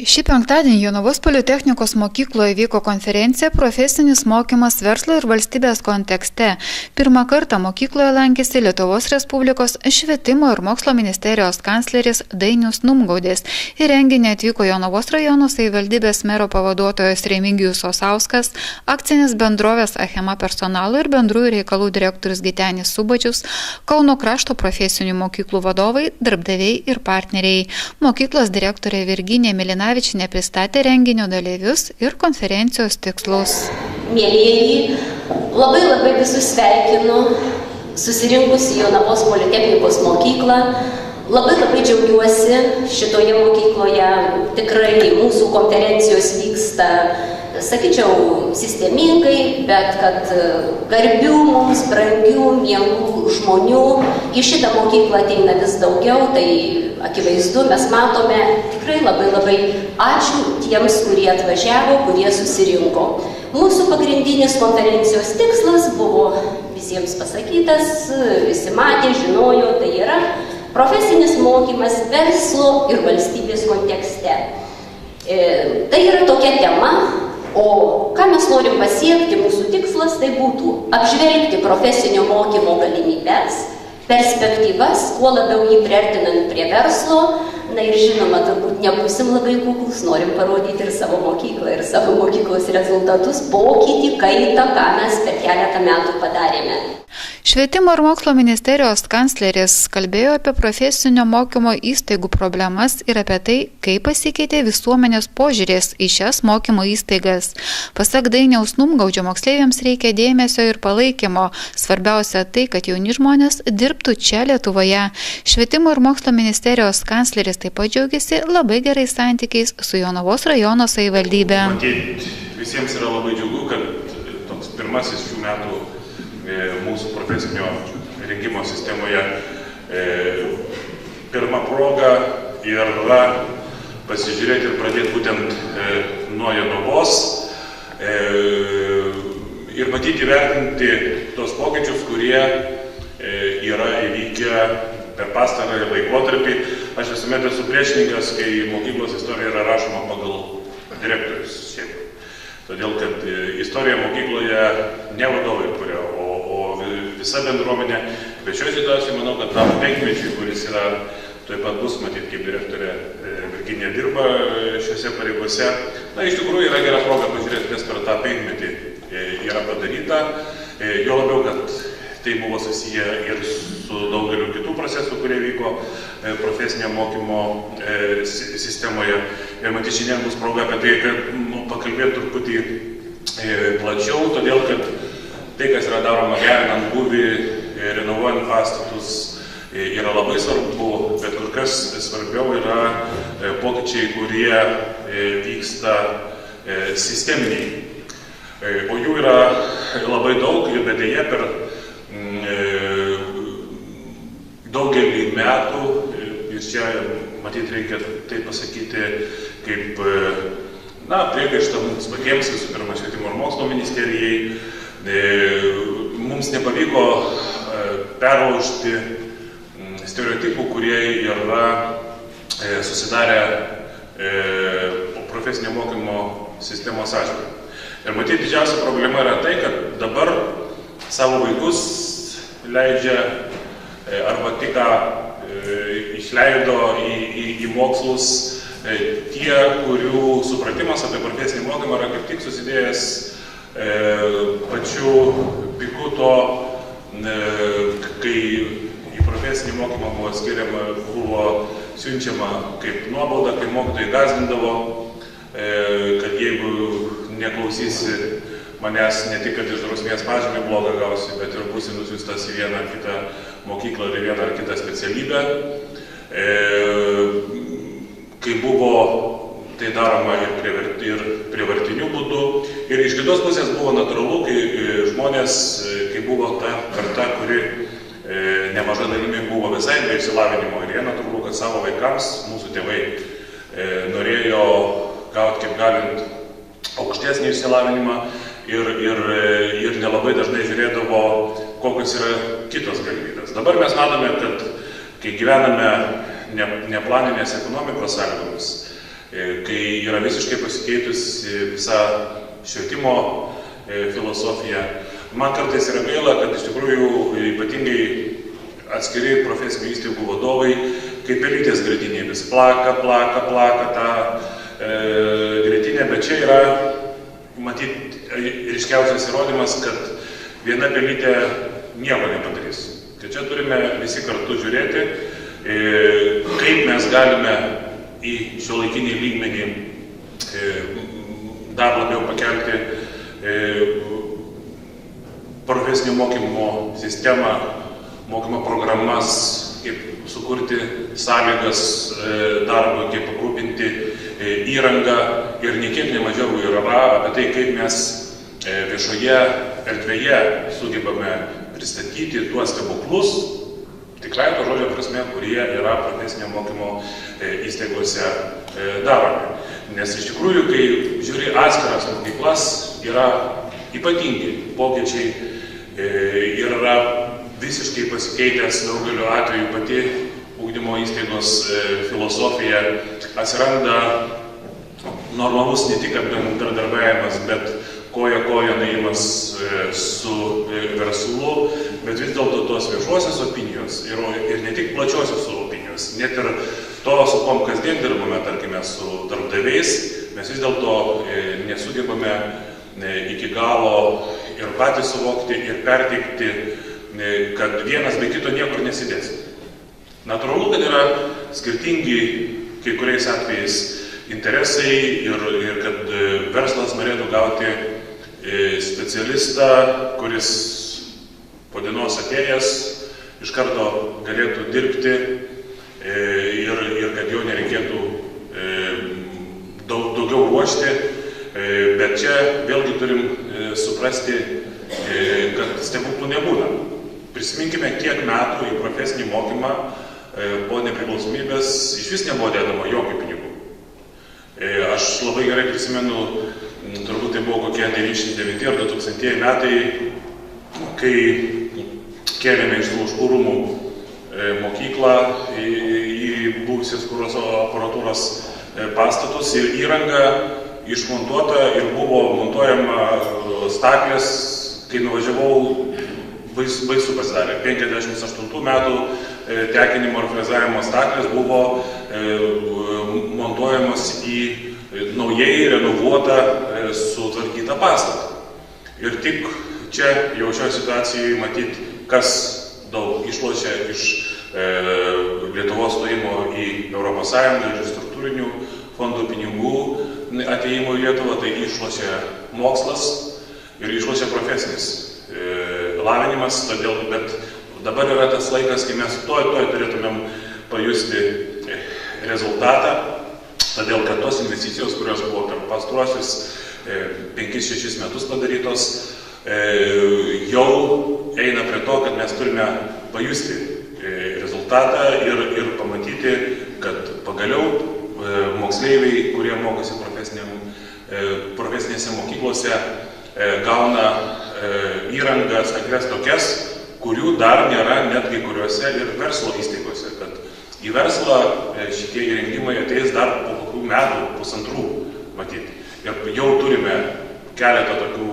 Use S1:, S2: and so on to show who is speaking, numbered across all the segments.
S1: Šį penktadienį Jonavos politechnikos mokykloje vyko konferencija Profesinis mokymas verslo ir valstybės kontekste. Pirmą kartą mokykloje lankėsi Lietuvos Respublikos švietimo ir mokslo ministerijos kancleris Dainius Numgaudis. Į renginį atvyko Jonavos rajono savivaldybės mero pavaduotojas Remigijus Osauskas, akcinės bendrovės Achema personalo ir bendrųjų reikalų direktorius Gitenis Subačius, Kauno krašto profesinių mokyklų vadovai, darbdaviai ir partneriai. Mokyklos direktorė Virginija Milinavičienė pristatė renginio dalyvius ir konferencijos tikslus.
S2: Mielieji, labai visus sveikinu susirinkus į Jonavos politechnikos mokyklą. Labai džiaugiuosi šitoje mokykloje. Tikrai mūsų konferencijos vyksta, sakyčiau, sistemingai, bet kad garbių mums, brangių, mielų žmonių į šitą mokyklą ateina vis daugiau, tai akivaizdu, mes matome. Tikrai labai ačiū tiems, kurie atvažiavo, kurie susirinko. Mūsų pagrindinis konferencijos tikslas buvo visiems pasakytas, visi matė, žinojo, tai yra profesinis mokymas verslo ir valstybės kontekste. Tai yra tokia tema, o ką mes norim pasiekti, mūsų tikslas tai būtų apžvelgti profesinio mokymo galimybes, perspektyvas, kuo labiau jį priartinant prie verslo. Na ir žinoma, turbūt nebūsim labai kuklus, norim parodyti ir savo mokyklą, ir savo mokyklos rezultatus, pokytį, kaitą, ką mes per keletą metų padarėme.
S1: Švietimo ir mokslo ministerijos kancleris kalbėjo apie profesinio mokymo įstaigų problemas ir apie tai, kaip pasikeitė visuomenės požiūrės į šias mokymo įstaigas. Pasak Dainiaus Numgaudžio, moksleiviams reikia dėmesio ir palaikymo. Svarbiausia tai, kad jauni žmonės dirbtų čia Lietuvoje. Švietimo ir mokslo ministerijos kancleris taip pat džiaugiasi labai gerais santykiais su Jonavos rajono savivaldybė.
S3: Matyt, visiems yra labai džiugu, kad toks pirmasis šių metų mūsų profesinio rengimo sistemoje pirma proga yra pasižiūrėti ir pradėti būtent nuo Jonavos ir matyti įvertinti tos pokyčius, kurie yra įvykę per pastarąjį laikotarpį. Aš visuomet esu priešininkas, kai mokyklos istorija yra rašoma pagal direktorius šiaip. Todėl, kad istorija mokykloje ne vadovai kuria, o visa bendruomenė. Bet šioje situacijoje manau, kad tam penkmečiui, kuris yra, taip pat bus matyti, kaip direktorė Virginija dirba šiuose pareigose. Na, iš tikrųjų yra gera proga pažiūrėti, kas per tą penkmetį yra padaryta. Jo labiau, kad tai buvo susiję ir su daugeliu kitų procesų, kurie vyko profesinio mokymo sistemoje. Ir matyti, šiandien bus proga apie tai, kad pakalbėti truputį plačiau, todėl kad tai, kas yra daroma gerinant būvį, renovuojant pastatus, yra labai svarbu, bet kur kas svarbiau yra pokyčiai, kurie vyksta sisteminiai. O jų yra labai daug ir bedeje per daugelį metų, ir čia matyti reikia tai pasakyti kaip priekaištą mums patiems, visų pirma, švietimo ir mokslo ministerijai. Mums nepavyko perlaužti stereotipų, kurie yra susidarę profesinio mokymo sistemos atžvilgiu. Ir matyti, didžiausia problema yra tai, kad dabar savo vaikus leidžia arba tik išleido į mokslus tie, kurių supratimas apie profesinį mokymą yra kaip tik susidėjęs pačiu piku to, kai į profesinį mokymą buvo siunčiama kaip nuobauda, kai mokytojai gąsdindavo, kad jeigu neklausysi manęs, ne tik, kad iš drausmės pažymį blogą gausi, bet ir būsi nusiųstas į vieną ar kitą mokyklą ir vieną ar kitą specialybę. Kai buvo tai daroma ir prievartiniu būdu. Ir iš kitos pusės buvo natūralu, kai žmonės, kai buvo ta karta, kuri nemaža dalimi buvo visai be išsilavinimo. Ir jie natūralu, kad savo vaikams, mūsų tėvai, norėjo gauti kaip galint aukštesnį išsilavinimą ir nelabai dažnai žiūrėdavo, kokios yra kitos galimybės. Dabar mes matome, kad kai gyvename neplaninės ekonomikos sąlygomis, kai yra visiškai pasikeitusi visa švietimo filosofija. Man kartais yra gaila, kad iš tikrųjų ypatingai atskiri profesinių įstaigų vadovai, kaip pelytės grėtinė, vis plaka tą grėtinę, bet čia yra, matyt, ryškiausias įrodymas, kad viena pelytė nieko nepadarys. Tai čia turime visi kartu žiūrėti, kaip mes galime į šiuolaikinį lygmenį dar labiau pakelti profesinio mokymo sistemą, mokymo programas, kaip sukurti sąlygas darbui, kaip aprūpinti įrangą ir niekiek nemažiau yra apie tai, kaip mes viešoje erdvėje sugebame pristatyti tuos stebuklus, tikrai to žodžio prasme, kurie yra profesinio mokymo įstaigose daromi. Nes iš tikrųjų, kai žiūri atskiras mokyklas, yra ypatingi pokyčiai ir yra visiškai pasikeitęs daugeliu atveju pati ugdymo įstaigos filosofija, atsiranda normalus ne tik bendradarbiavimas, bet koja nuėjimas su verslu, bet vis dėlto tos viešuosios opinijos ir ne tik plačiosios opinijos, net ir to, su kom kasdien dirbame, tarkime, su darbdaviais, mes vis dėlto nesugebame iki galo ir patys suvokti ir perteikti, kad vienas be kito niekur nesidės. Natūralu, kad yra skirtingi kai kuriais atvejais interesai ir kad verslas norėtų gauti specialistą, kuris po dienos atėjęs iš karto galėtų dirbti ir kad jo nereikėtų daugiau ruošti. Bet čia vėlgi turim suprasti, kad stebuklų nebūna. Prisiminkime, kiek metų į profesinį mokymą po nepriklausomybės iš vis nebuvo dedama jokių pinigų. Aš labai gerai prisimenu, turbūt tai buvo kokie 99 ar 2000 metai, kai kėlėme iš Lauškų rūmų mokyklą į buvusias kuros aparatūros pastatus ir įranga išmontuota ir buvo montuojama staklės, kai nuvažiavau, baisu pasidarė. 58 metų tekinimo ir frezavimo staklės buvo montuojamas į naujai renovuotą, sutvarkytą pastatą. Ir tik čia jau šioje situacijoje matyti, kas daug išlošia iš Lietuvos stojimo į ES ir struktūrinių fondų pinigų atėjimo į Lietuvą, tai išlošia mokslas ir išlošia profesinis lavinimas, todėl, bet dabar yra tas laikas, kai mes toj turėtumėm pajusti rezultatą, todėl kad tos investicijos, kurios buvo per pastruosius 5-6 metus padarytos, jau eina prie to, kad mes turime pajusti rezultatą ir pamatyti, kad pagaliau moksleiviai, kurie mokosi profesinėse mokyklose, gauna įrangą, stakles tokias, kurių dar nėra net kai kuriuose ir verslo įstaigose. Kad į verslą šitie įrengimai ateis dar po kokių metų, pusantrų matyti. Ir jau turime keletą tokių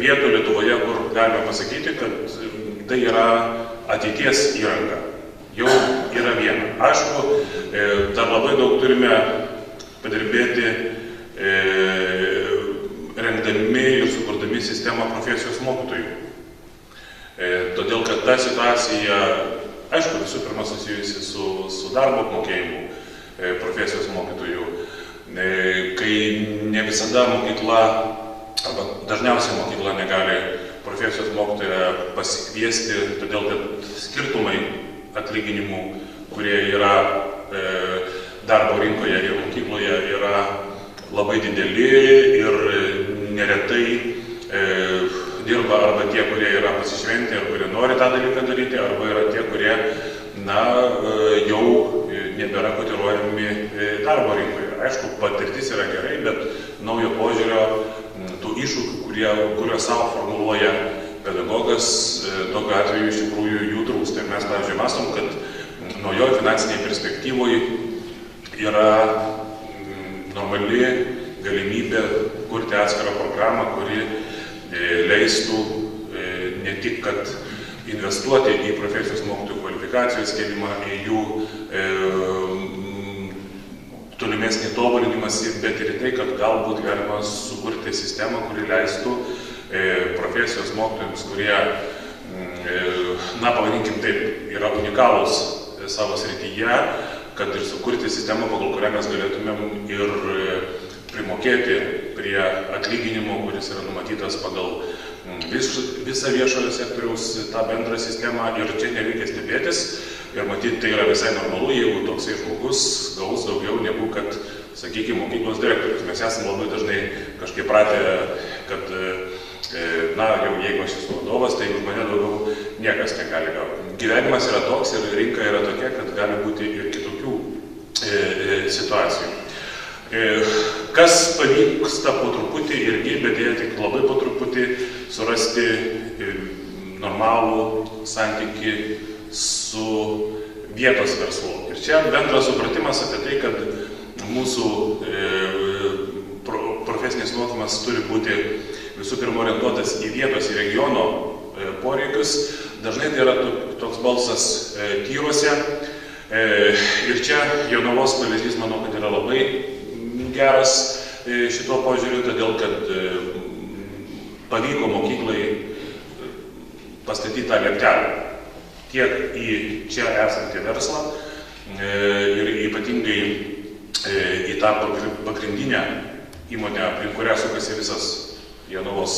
S3: vietų Lietuvoje, kur galime pasakyti, kad tai yra ateities įranga. Jau yra viena. Aišku, dar labai daug turime padirbėti rengdami ir sukurdami sistemą profesijos mokytojų. Todėl, kad ta situacija, aišku, visų pirma susijusi su darbo apmokėjimu profesijos mokytojų, kai ne visada mokykla, arba dažniausiai mokykla negali profesijos mokytoją pasikviesti, todėl, kad skirtumai atlyginimų, kurie yra darbo rinkoje ir mokykloje, yra labai dideli ir neretai dirba arba tie, kurie yra pasišventę ir kurie nori tą dalyką daryti, arba yra tie, kurie jau nebėra kotiruojami darbo rinkoje. Aišku, patirtis yra gerai, bet naujo požiūrio, tų iššūkių, kuriuos savo formuluoja pedagogas, tokiu atveju iš tikrųjų jų trūksta. Mes, pavyzdžiui, matom, kad naujoje finansinėje perspektyvoje yra normali galimybė kurti atskirą programą, kuri leistų ne tik, kad investuoti į profesijos mokytojų kvalifikacijos kėlimą, į jų tolimesnį tobulinimąsi, bet ir tai, kad galbūt galima sukurti sistemą, kuri leistų profesijos mokytojams, kurie, pavadinkim taip, yra unikalūs savo srityje, kad ir sukurti sistemą, pagal kurią mes galėtumėm ir primokėti prie atlyginimo, kuris yra numatytas pagal visą viešojo sektoriaus tą bendrą sistemą, ir čia nereikia stebėtis. Ir matyti, tai yra visai normalu, jeigu toksai žmogus gaus daugiau negu, kad, sakykime, mokyklos direktorius. Mes esame labai dažnai kažkaip pratę, kad, jau jeigu aš esu vadovas, tai už mane daugiau niekas negali gauti. Gyvenimas yra toks ir rinka yra tokia, kad gali būti ir kitokių situacijų. Kas pavyksta po truputį irgi, bet jie tik labai po truputį surasti normalų santykį su vietos verslu. Ir čia bendras supratimas apie tai, kad mūsų profesinis mokymas turi būti visų pirma orientuotas į vietos, į regiono poreikius. Dažnai tai yra toks balsas tyruose. Ir čia Jonavos pavyzdys, manau, kad yra labai geras šituo požiūriu, todėl kad pavyko mokyklai pastatyti tą lieptelę tiek į čia esantį verslą ir ypatingai į tą pagrindinę įmonę, aplink kurią sukasi visas Jonavos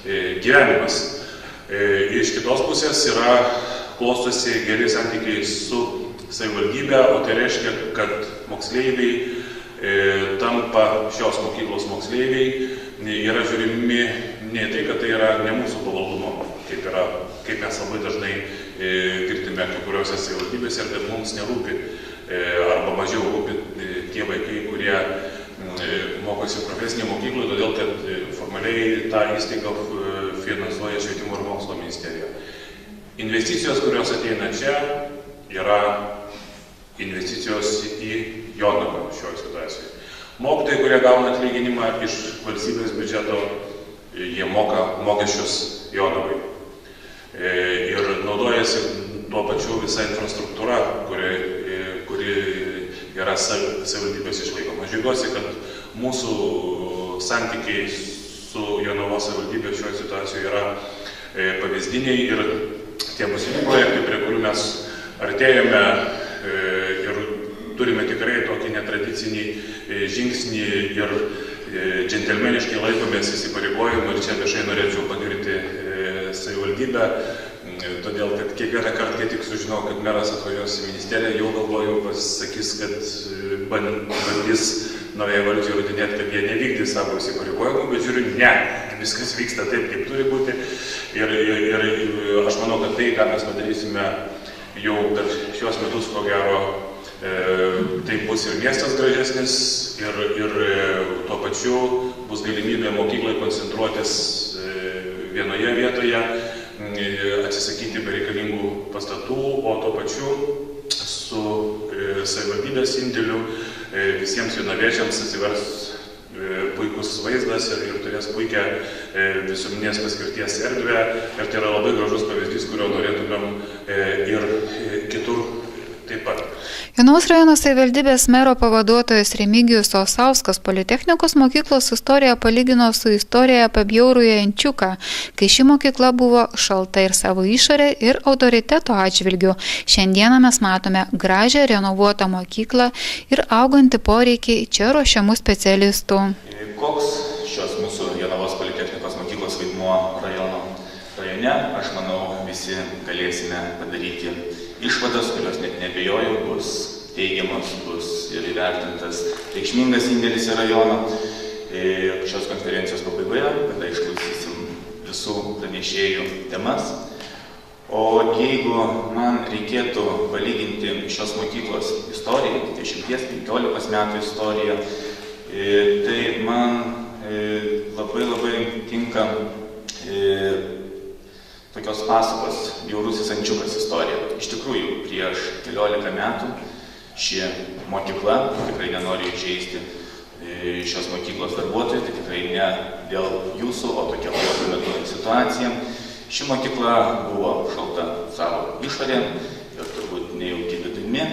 S3: gyvenimas. Iš kitos pusės klostosi geri santykiai su savivaldybė, o tai reiškia, kad moksleiviai tampa šios mokyklos moksleiviai, yra žiūrimi ne tai, kad tai yra ne mūsų pavaldumo, kaip mes labai dažnai girdime kai kuriuose savivaldybėse, ir kad mums nerūpi arba mažiau rūpi tie vaikai, kurie mokosi profesinėje mokykloje, todėl kad formaliai tą įstaigą finansuoja Švietimo ir mokslo ministerija. Investicijos, kurios ateina čia, yra investicijos į Jonavą šioje situacijoje. Mokytojai, kurie gauna atlyginimą iš valstybės biudžeto, jie moka mokesčius Jonavai. Ir naudojasi tuo pačiu visa infrastruktūra, kuri yra savivaldybės išlaikoma. Aš džiaugiuosi, kad mūsų santykiai su Jonavos savivaldybė šioje situacijoje yra pavyzdiniai, ir tie būsimi projektai, prie kurių mes artėjame ir turime tikrai tokį netradicinį žingsnį ir džentelmeniškai laikomės įsipareigojimų, ir čia viešai norėčiau pagirti savivaldybę, todėl kad kiekvieną kartą, kai tik sužinau, kad meras atvažiuos į ministeriją, jau galvoju, pasakys, kad bandys naujai valdžiai įrodinėti, kad jie nevykdys savo įsipareigojimų, bet žiūriu, ne, viskas vyksta taip, kaip turi būti, ir aš manau, kad tai, ką mes padarysime jau per šios metus, ko gero, tai bus ir miestas gražesnis, ir tuo pačiu bus galimybė mokyklai koncentruotis vienoje vietoje, atsisakyti bereikalingų pastatų, o tuo pačiu su savivaldybės indėliu visiems jonaviečiams atsivers puikus vaizdas ir turės puikią visuomeninės paskirties erdvę, ir tai yra labai gražus pavyzdys, kurio norėtumėm ir kitur taip pat.
S1: Jonavos rajono savivaldybės mero pavaduotojas Remigijus Osauskas Politechnikos mokyklos istoriją palygino su istorija apie bjaurųjį ančiuką, kai ši mokykla buvo šalta ir savo išorę, ir autoriteto atžvilgiu. Šiandieną mes matome gražią renovuotą mokyklą ir augantį poreikį čia ruošiamų specialistų.
S4: Koks šios mūsų Jonavos Politechnikos mokyklos vaidmuo rajone, aš manau, visi galėsime padaryti išvadas, kurios net nebejoju, bus teigiamas, bus ir įvertintas reikšmingas indėlis į rajoną. Šios konferencijos pabaigoje, kada išklausysim visų pranešėjų temas. O jeigu man reikėtų palyginti šios mokyklos istoriją, 10-15 metų istoriją, tai man labai tinka tokios pasakos Bjaurusis ančiukas istorija. Iš tikrųjų, prieš 14 metų ši mokykla, tikrai nenoriu įžeisti šios mokyklos darbuotojų, tai tikrai ne dėl jūsų, o tokia buvo tuo metu situacija. Ši mokykla buvo šalta savo išorė ir turbūt nejauki vidumi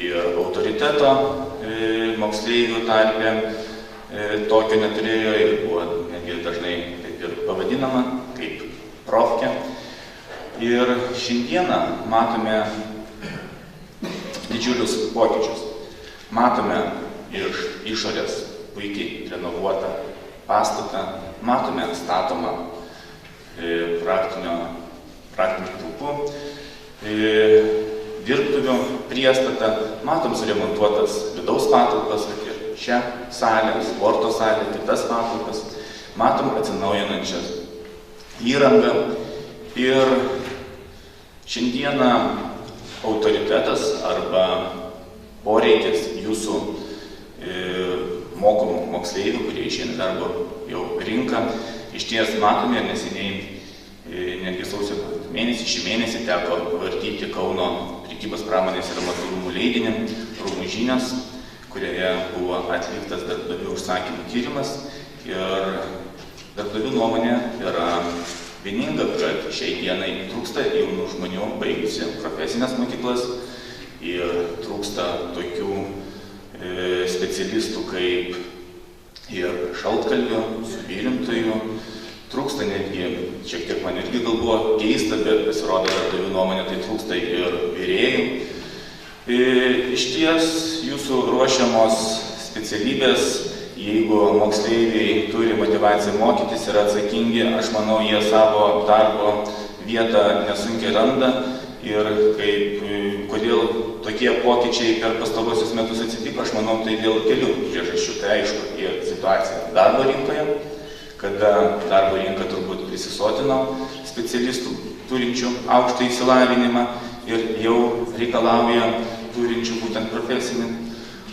S4: ir autoriteto moksleivių tarpe tokio neturėjo ir buvo netgi dažnai taip ir pavadinama kaip profkė. Ir šiandieną matome didžiulius pokyčius. Matome iš išorės puikiai renovuotą pastatą, matome statomą praktinių talpų, dirbtuvių priestatą, matom suremontuotas vidaus patalpas, ir šią salę, sporto salę, kitas patalpas, matom atsinaujinančią įrangą ir šiandieną autoritetas arba poreikis jūsų mokomų moksleivių, kurie išeina darbo jau rinką, iš ties matome ir neseniai, netgi sausio mėnesį, šį mėnesį teko vartyti Kauno prekybos pramonės ir amatų rūmų leidinį Rūmų žinios, kurioje buvo atliktas darbdavių užsakymų tyrimas ir darbdavių nuomonė yra vieninga, kad šiai dienai trūksta jaunų žmonių baigusi profesinės mokyklas ir trūksta tokių specialistų kaip ir šaltkalvių, suvirintojų, trūksta netgi, šiek tiek man irgi gal buvo keista, bet pasirodo darbdavių nuomonė, tai trūksta ir virėjų. Iš ties jūsų ruošiamos specialybės, jeigu moksleiviai turi motyvaciją mokytis ir atsakingi, aš manau, jie savo darbo vietą nesunkiai randa ir kodėl tokie pokyčiai per pastaruosius metus atsitiko, aš manau, tai dėl kelių priežasčių. Tai aišku, ir situacija darbo rinkoje, kada darbo rinka turbūt prisisotino specialistų turinčių aukštą išsilavinimą ir jau reikalauja turinčių būtent profesinį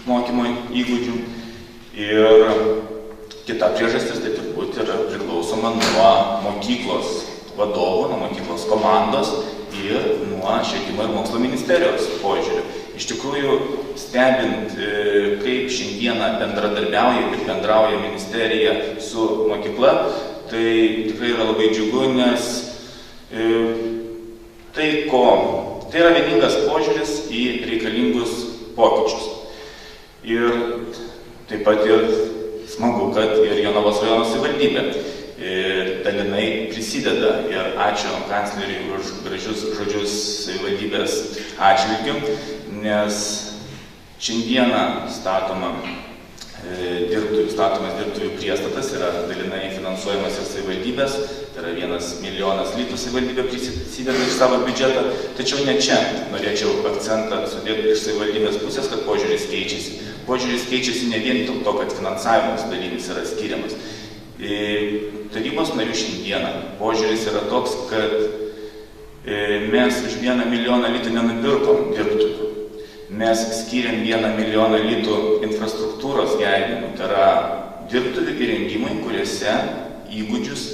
S4: mokymo įgūdžių. Ir kita priežastis tai turbūt yra priklausoma nuo mokyklos vadovų, nuo mokyklos komandos ir nuo Švietimo ir mokslo ministerijos požiūrių. Iš tikrųjų, stebint, kaip šiandieną bendradarbiauja ir bendrauja ministerija su mokykla, tai tikrai yra labai džiugu, nes tai yra vieningas požiūris į reikalingus pokyčius. Ir taip pat ir smagu, kad ir Jonavos rajono savivaldybė dalinai prisideda ir ačiū kancleriui už gražius žodžius savivaldybės atžvilgiu, nes šiandieną statomas dirbtuvių priestatas yra dalinai finansuojamas ir savivaldybės, tai yra 1 milijonas litų savivaldybė prisideda iš savo biudžeto, tačiau ne čia norėčiau akcentą sudėti iš savivaldybės pusės, kad požiūris keičiasi. Požiūris keičiasi ne vien dėl to, kad finansavimas dalinis yra skiriamas. Tarybos narių šiandieną požiūris yra toks, kad mes už 1 milijoną litų nenupirkom dirbtuvių. Mes skiriam 1 milijoną litų infrastruktūros gerinimui, tai yra dirbtuvių įrengimui, kuriuose įgūdžius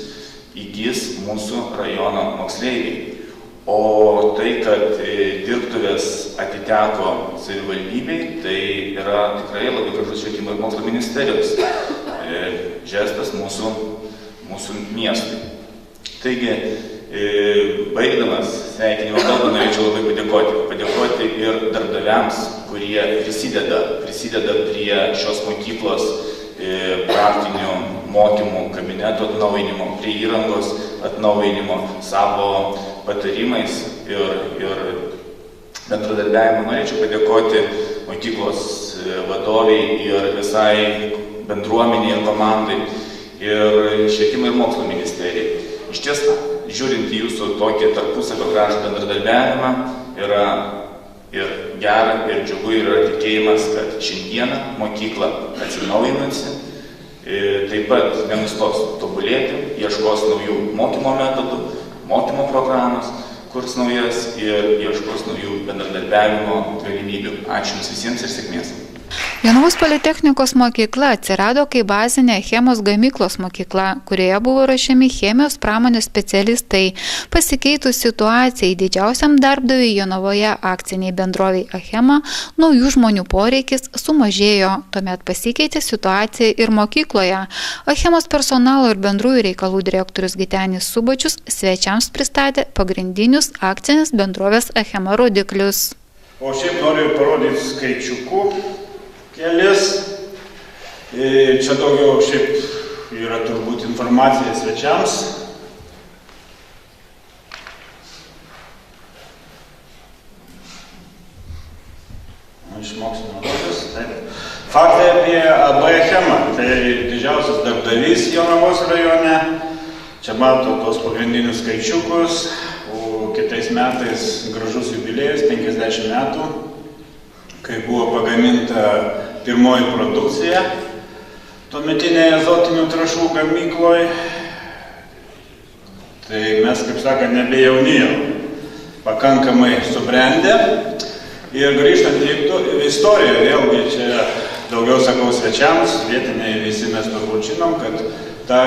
S4: įgis mūsų rajono moksleiviai. O tai, kad dirbtuvės atiteko savivaldybei, tai yra tikrai labai gražus Švietimo ir mokslo ministerijos žestas mūsų miestui. Taigi, baigdamas sveikinimo kalbą, norėčiau labai padėkoti ir darbdaviams, kurie prisideda prie šios mokyklos praktinių mokymų kabinetų atnaujinimo, prie įrangos atnaujinimo savo patarimais ir bendradarbiavimo. Norėčiau padėkoti mokyklos vadoviai ir visai bendruomeniai ir komandai ir Švietimo ir mokslo ministerijai. Iš ties, žiūrint į jūsų tokį tarpusavio gražų bendradarbiavimą, yra ir gera, ir džiugu, ir yra tikėjimas, kad šiandieną mokykla atsinaujinusi, taip pat nenustos tobulėti, ieškos naujų mokymo metodų, mokymo programos, kurs naujas ir ieškos naujų bendradarbiavimo galimybių. Ačiū Jums visiems ir sėkmės.
S1: Jonavos politechnikos mokykla atsirado kaip bazinė chemos gamyklos mokykla, kurioje buvo ruošiami chemijos pramonės specialistai. Pasikeitus situacijai didžiausiam darbdaviui Jonavoje akciniai bendroviai Achema, naujų žmonių poreikis sumažėjo. Tuomet pasikeitė situacija ir mokykloje. Achemos personalo ir bendrųjų reikalų direktorius Gitenis Subačius svečiams pristatė pagrindinius akcinės bendrovės Achema rodiklius.
S5: O šiaip noriu parodyti skaičiukų kelis. Čia daugiau šiaip yra turbūt informacija svečiams. Išmoksime tokius. Faktai apie AB Achemą. Tai didžiausias darbdavys Jonavos rajone. Čia mato tos pagrindinius skaičiukus. O kitais metais gražus jubiliejus, 50 metų, kai buvo pagaminta pirmoji produkcija tuometinėje azotinių trąšų gamykloje. Tai mes, kaip sakant, nebejaunėjom, pakankamai subrendę. Ir grįžtant į istoriją, vėlgi čia daugiau sakau svečiams, vietiniai visi mes turbūt žinom, kad ta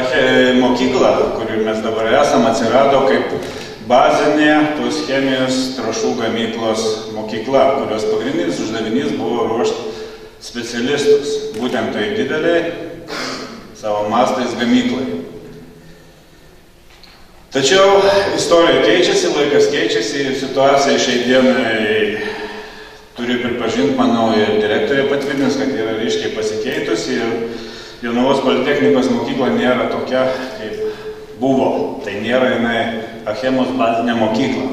S5: mokykla, kurį mes dabar esam, atsirado kaip bazinė tos chemijos trąšų gamyklos mokykla, kurios pagrindinis uždavinys buvo ruošti specialistus, būtent tai dideliai savo mastais gamyklai. Tačiau istorija keičiasi, laikas keičiasi ir situacija šiai dienai, turiu pripažinti, manau, ir direktorė patvirtins, kad yra ryškiai pasikeitusi ir Jonavos politechnikos mokykla nėra tokia, kaip buvo. Tai nėra jinai Achemos bazinė mokykla.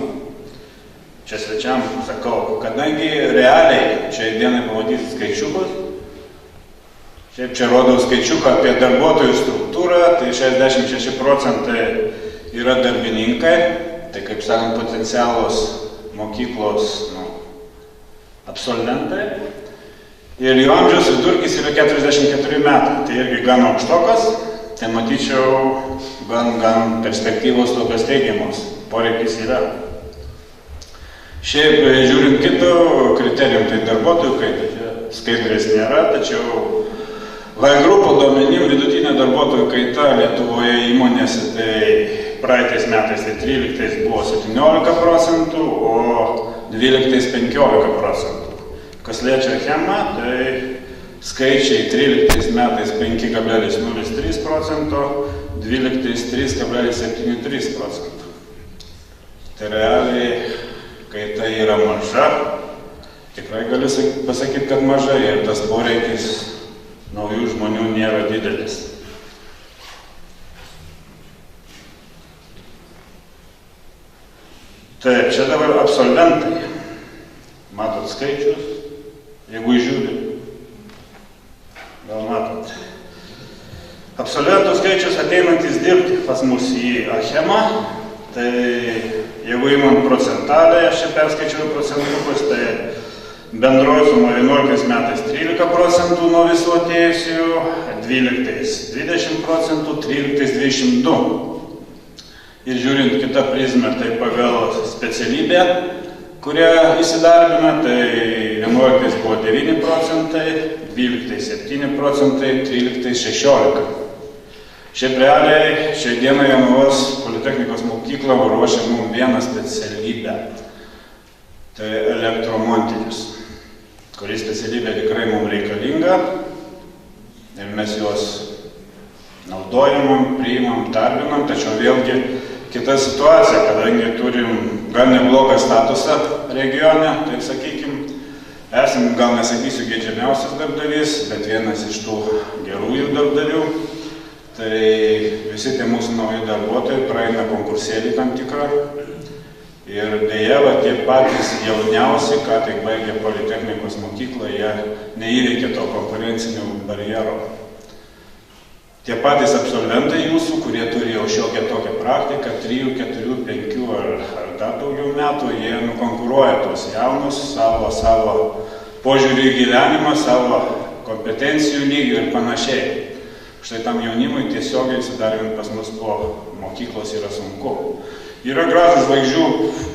S5: Čia svečiam sakau, kadangi realiai šiai dienai pamatyti skaičiukus, šiaip čia rodau skaičiuką apie darbuotojų struktūrą, tai 66% yra darbininkai, tai kaip sakant, potencialus mokyklos absolventai. Ir jų amžiaus vidurkis yra 44 metai, tai irgi gan aukštokas, tai matyčiau gan perspektyvos tokios teigiamos, poreikis yra. Šiaip, žiūrint kitų kriterijų, tai darbuotojų kaita, čia skaidrės nėra, tačiau Vaigrupo duomenim vidutinė darbuotojų kaita Lietuvoje įmonėse, tai praeitais metais, tai 13 buvo 17%, o 12 15%. Kas liečia Achemą, tai skaičiai 13 metais 5,03%, 12 3,73%. Tai realiai kaita yra maža, tikrai galiu pasakyti, kad maža ir tas poreikis naujų žmonių nėra didelis. Taip, čia dabar absolventai. Matot skaičius? Jeigu žiūri, gal matot. Absolventų skaičius ateinantis dirbti pas mus į Achemą, tai jeigu įmant procentaliai, aš čia perskaičiau procentukus, tai bendroji suma 11 metais 13% nuo visų atėjusių, 12 20%, 13 22%. Ir žiūrint kitą prizmę, tai pagal specialybę, kurie įsidarbina, tai 11 buvo 9%, 12 7%, 13 16%. Šiaip realiai, šiai dienai Jonavos politechnikos mokykla ruošia mums vieną specialybę. Tai elektromontinis, kuri specialybė tikrai mums reikalinga ir mes juos naudojam, priimam, darbinam, tačiau vėlgi kita situacija, kadangi turim gan neblogą statusą regione, taip sakykim, esam, gal nesakysiu, geidžiamiausias darbdavys, bet vienas iš tų gerųjų darbdavių, tai visi tie mūsų nauji darbuotojai praeina konkursėlį tam tikrą ir dėja, tie patys jauniausi, ką tik baigė politechnikos mokyklą, jie neįveikė to konkurencinio barjero. Tie patys absolventai jūsų, kurie turi jau šiokią tokią praktiką, 3, 4, 5 ar dar daugiau metų, jie nukonkuruoja tos jaunus savo požiūrį į gyvenimą, savo kompetencijų lygį ir panašiai. Štai tam jaunimui tiesiogiai įsidarbinti pas mus po mokyklos yra sunku. Yra gražų žvaigždžių,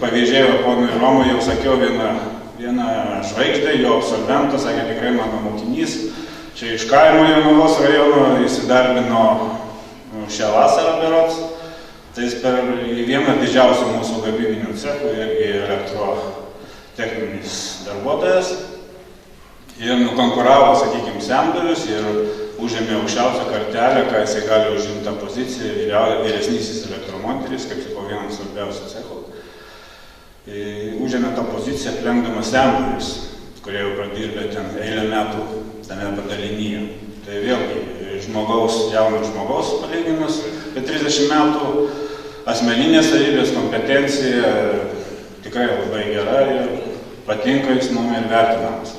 S5: pavyzdžiai, ponui Romui jau sakiau, vieną žvaigždę, jo absolventas, sakė, tikrai mano mokinys, čia iš kaimo Jonavos rajono įsidarbino šią vasarą berods. Tai jis per vieną didžiausių mūsų gamybinių cechų irgi elektrotechninis darbuotojas. Ir nukonkuravo, sakykime, senbuvius ir užėmė aukščiausią kartelę, ką jisai gali užimti tą poziciją, vyresnysis elektromonteris, kaip sakau, vienas svarbiausių cechų. Užėmė tą poziciją aplenkdamas senbuvius, kurie jau pradirbė ten eilę metų tame padalinyje. Tai vėlgi, jauno žmogaus palyginus, apie 30 metų, asmeninės savybės, kompetencija tikrai labai gera ir patinka jis mums ir vertinamas.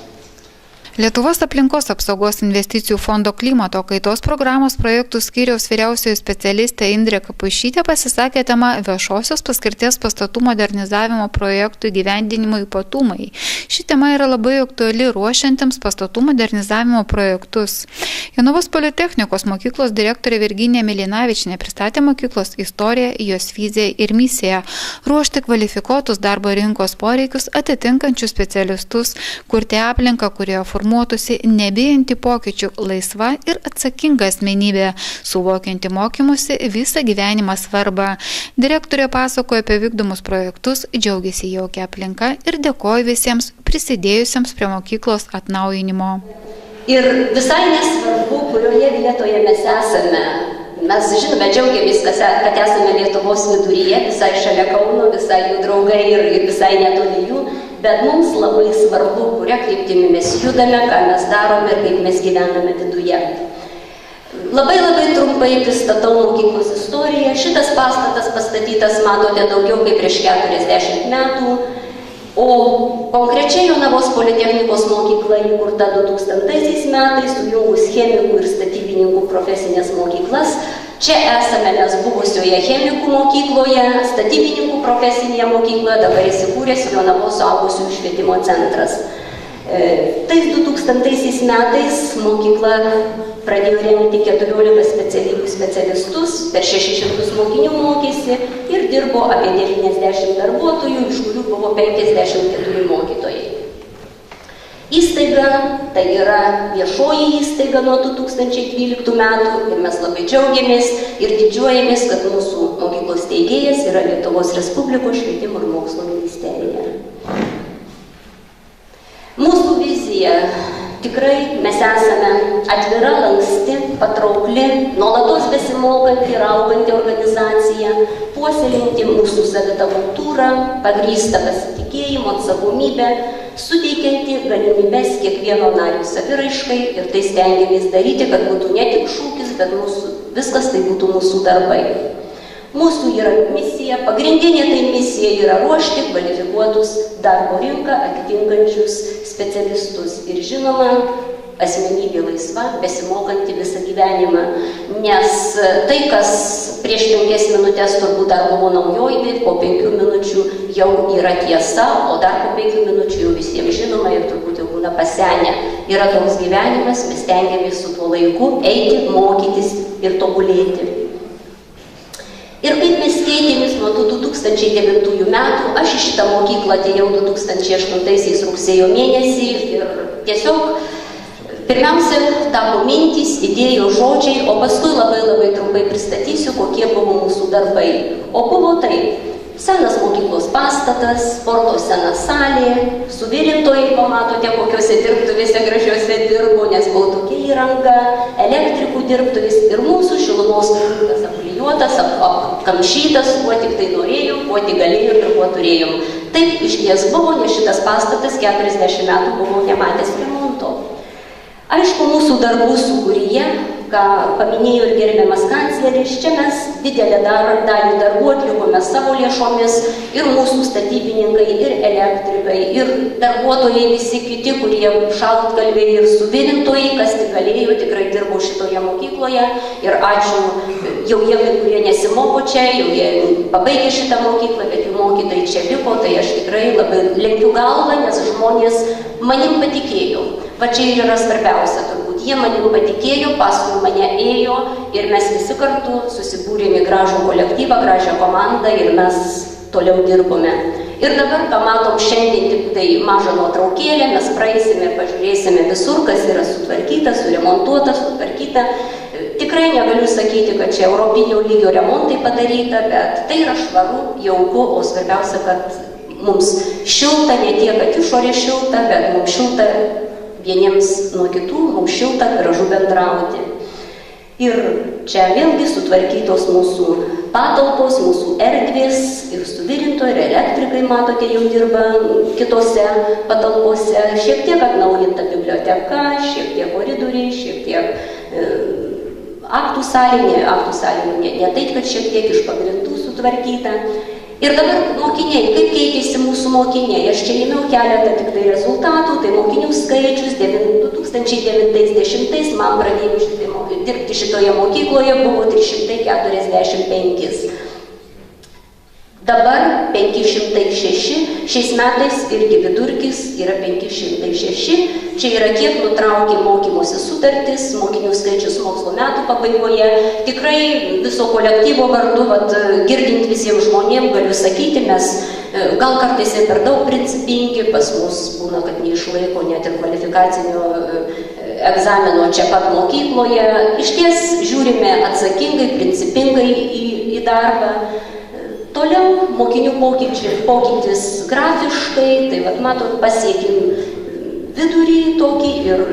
S1: Lietuvos aplinkos apsaugos investicijų fondo klimato kaitos programos projektų skyriaus vyriausioji specialistė Indrė Kapušytė pasisakė tema viešosios paskirties pastatų modernizavimo projektų įgyvendinimo ypatumai. Ši tema yra labai aktuali ruošiantiems pastatų modernizavimo projektus. Jonavos politechnikos mokyklos direktorė Virginija Milinavičienė pristatė mokyklos istoriją, jos viziją ir misiją – ruošti kvalifikuotus darbo rinkos poreikius atitinkančius specialistus, kurti aplinką, kurioje formuotųsi nebijanti pokyčių laisva ir atsakinga asmenybė, suvokianti mokymusi visą gyvenimą svarbą. Direktorė pasakojo apie vykdomus projektus, džiaugiasi jaukia aplinka ir dėkoja visiems prisidėjusiems prie mokyklos atnaujinimo.
S2: Ir visai nesvarbu, kurioje vietoje mes esame. Mes žinome, džiaugiamės, kad esame Lietuvos viduryje, visai šalia Kauno, visai jų draugai ir visai netoli jų, bet mums labai svarbu, kuria kryptimi mes judame, ką mes darome ir kaip mes gyvename viduje. Labai trumpai pristatau mokyklos istoriją. Šitas pastatas pastatytas, matote, daugiau kaip prieš 40 metų. O konkrečiai Jonavos politechnikos mokykla įkurta 2000 metais, sujungus chemikų ir statybininkų profesinės mokyklas. Čia esame mes buvusioje chemikų mokykloje, statybininkų profesinėje mokykloje, dabar įsikūręs Jonavos suaugusiųjų švietimo centras. Tais 2000 metais mokykla pradėjo rengti 14 specialistus, per 600 mokinių mokėsi ir dirbo apie 90 darbuotojų, iš kurių buvo 54 mokytojai. Įstaiga, tai yra viešoji įstaiga nuo 2012 metų ir mes labai džiaugiamės ir didžiuojamės, kad mūsų mokyklos steigėjas yra Lietuvos Respublikos švietimo ir mokslo ministerija. Mūsų vizija. Tikrai mes esame atvira, lanksti, patraukli, nuolatos besimokanti ir auganti organizacija, puoselinti mūsų savitą kultūrą, pagrįstą pasitikėjimo, atsakomybę, suteikianti galimybes kiekvieno nario saviraiškai ir tai stengiamės daryti, kad būtų ne tik šūkis, bet viskas tai būtų mūsų darbai. Mūsų yra misija, pagrindinė tai misija yra ruošti kvalifikuotus darbo rinką atitinkančius specialistus ir žinoma, asmenybė laisva, besimokanti visą gyvenimą, nes tai, kas prieš 5 minutės turbūt dar buvo naujovė, po 5 minučių jau yra tiesa, o dar po 5 minučių jau visiems žinoma ir turbūt jau būna pasenę. Yra toks gyvenimas, mes stengiamės su tuo laiku eiti, mokytis ir tobulėti. Ir kaip mes keitėmės nuo 2009 metų, aš į šitą mokyklą atėjau 2008 rugsėjo mėnesį ir tiesiog pirmiausia tapo mintys, idėjos, žodžiai, o paskui labai trumpai pristatysiu, kokie buvo mūsų darbai. O buvo taip. Senas mokyklos pastatas, sporto sena salė, suvirintojai, pamatote, kokiuose dirbtuvėse gražiuose dirbo, nes buvo tokia įranga, elektrikų dirbtuvės ir mūsų šilumos punktas apklijuotas, apkamšytas, kuo tik tai norėjom, kuo tik galėjom ir kuo turėjom. Taip išties buvo, nes šitas pastatas 40 metų buvo nematęs remonto. Aišku, mūsų darbų sūkuryje, ką paminėjo ir gerbiamas kancleris, čia mes didelę dalį darbų atlikome savo lėšomis ir mūsų statybininkai, ir elektrikai, ir darbuotojai visi kiti, kurie šaltkalviai ir suvirintojai, kas tik galėjo, tikrai dirbo šitoje mokykloje ir ačiū, jau jie, kurie nesimoko čia, jau jie pabaigė šitą mokyklą, bet jų mokytojai čia liko, tai aš tikrai labai lenkiu galvą, nes žmonės manim patikėjo. Va čia ir yra svarbiausia turbūt. Jie manim patikėjo, paskui mane ėjo ir mes visi kartu susibūrėme į gražų kolektyvą, gražią komandą ir mes toliau dirbome. Ir dabar, ką matom šiandien, tik tai tai mažą nuotraukėlę, mes praeisime, pažiūrėsime visur, kas yra sutvarkyta, suremontuota, sutvarkyta. Tikrai negaliu sakyti, kad čia europinio lygio remontai padaryta, bet tai yra švaru, jauku, o svarbiausia, kad mums šilta, ne tiek, kad išorė šilta, bet mums šilta vieniems nuo kitų, mums šilta, gražu bendrauti. Ir čia vėlgi sutvarkytos mūsų patalpos, mūsų erdvės, ir suvirinto, ir elektrikai, matote, jau dirba kitose patalpose. Šiek tiek atnaujinta biblioteka, šiek tiek koridoriai, šiek tiek aktų salė, ne taip, kad šiek tiek iš pagrindų sutvarkyta. Ir dabar mokiniai, kaip keitėsi mūsų mokiniai? Aš čia ėmiau keletą tik tai rezultatų, tai mokinių skaičius 2090 man pradėjus dirbti šitoje mokykloje buvo 345. Dabar 506, šiais metais irgi vidurkis yra 506. Čia yra kiek nutraukė mokymosi sutartis, mokinių skaičius mokslo metų pabaigoje. Tikrai viso kolektyvo vardu, girdint visiems žmonėms, galiu sakyti, mes gal kartais ir per daug principingi, pas mus būna, kad neišlaiko net ir kvalifikacinio egzamino čia pat mokykloje. Išties žiūrime atsakingai, principingai į darbą. Toliau mokinių pokytis grafiškai, tai matot, pasiekim vidurį tokį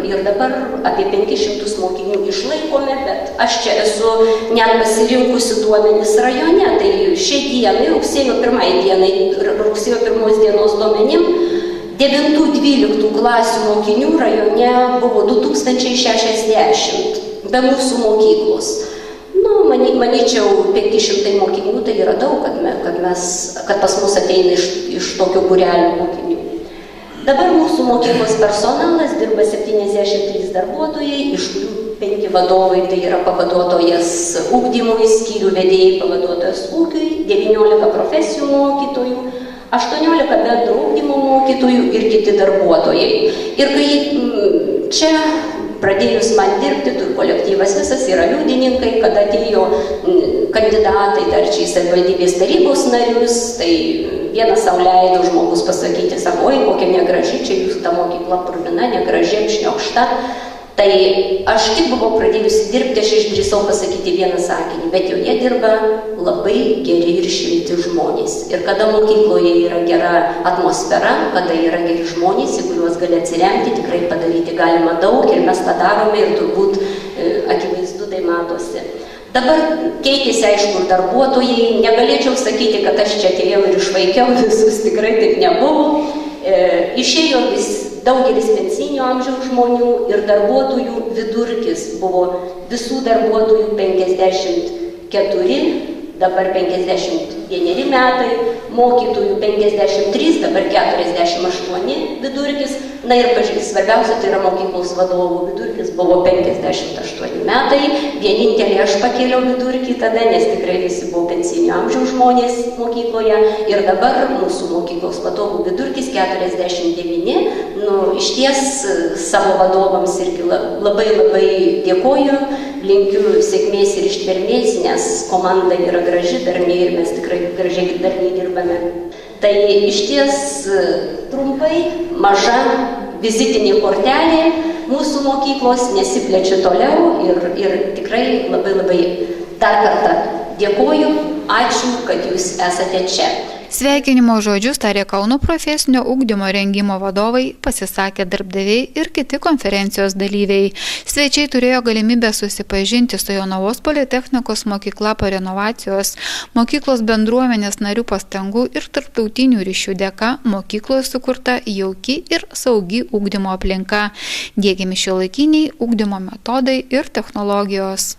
S2: ir dabar apie 500 mokinių išlaikome, bet aš čia esu net pasirinkusi duomenis rajone, tai šiai dienai, rugsėjo 1 dienos duomenim, 9-12 klasių mokinių rajone buvo 2060 be mūsų mokyklos. Manyčiau, 500 mokinių tai yra daug, kad pas mus ateina iš tokio būrelio mokinių. Dabar mūsų mokyklos personalas dirba 73 darbuotojai, iš kurių 5 vadovai, tai yra pavaduotojas ugdymui, skyrių vedėjai, pavaduotojas ūkiui, 19 profesijų mokytojų, 18 bendro ugdymo mokytojų ir kiti darbuotojai. Ir kai čia pradėjus man dirbti, kolektyvas visas yra liudininkai, kad atėjo kandidatai dar čia į savivaldybės tarybos narius, tai vienas sau leido žmogus pasakyti, sako, oi, kokia negraži, čia jūsų ta mokykla purvina, negraži, apšniokšta. Tai aš tik buvau pradėjusi dirbti, aš išdrįsau pasakyti vieną sakinį, bet joje dirba labai geri ir šilti žmonės. Ir kada mokykloje yra gera atmosfera, kada yra geri žmonės, į kuriuos gali atsiremti, tikrai padaryti galima daug ir mes tą darome ir turbūt akivaizdu tai matosi. Dabar keitėsi, aišku, darbuotojai, negalėčiau sakyti, kad aš čia atėjau ir išvaikiau visus, tikrai taip nebuvo. Išėjo daugelis pensinio amžiaus žmonių ir darbuotojų vidurkis buvo visų darbuotojų 54, dabar 51 metai, mokytojų 53, dabar 48 vidurkis. Na ir svarbiausia, tai yra mokyklos vadovų vidurkis buvo 58 metai. Vienintelį aš pakėliau vidurkį tada, nes tikrai visi buvo pensinio amžiaus žmonės mokykloje. Ir dabar mūsų mokyklos vadovų vidurkis 49. Išties savo vadovams irgi labai dėkoju, linkiu sėkmės ir ištvermės, nes komanda yra graži, darni ir mes tikrai gražiai darniai dirbame. Tai išties trumpai, maža vizitinė kortelė mūsų mokyklos nesiplečia toliau ir tikrai labai dar kartą dėkoju, ačiū, kad jūs esate čia.
S1: Sveikinimo žodžius tarė Kauno profesinio ugdymo rengimo vadovai, pasisakė darbdaviai ir kiti konferencijos dalyviai. Svečiai turėjo galimybę susipažinti su Jonavos politechnikos mokykla po renovacijos, mokyklos bendruomenės narių pastangų ir tarptautinių ryšių dėka mokykloje sukurta jauki ir saugi ugdymo aplinka, diegiami šiuolaikiniai ugdymo metodai ir technologijos.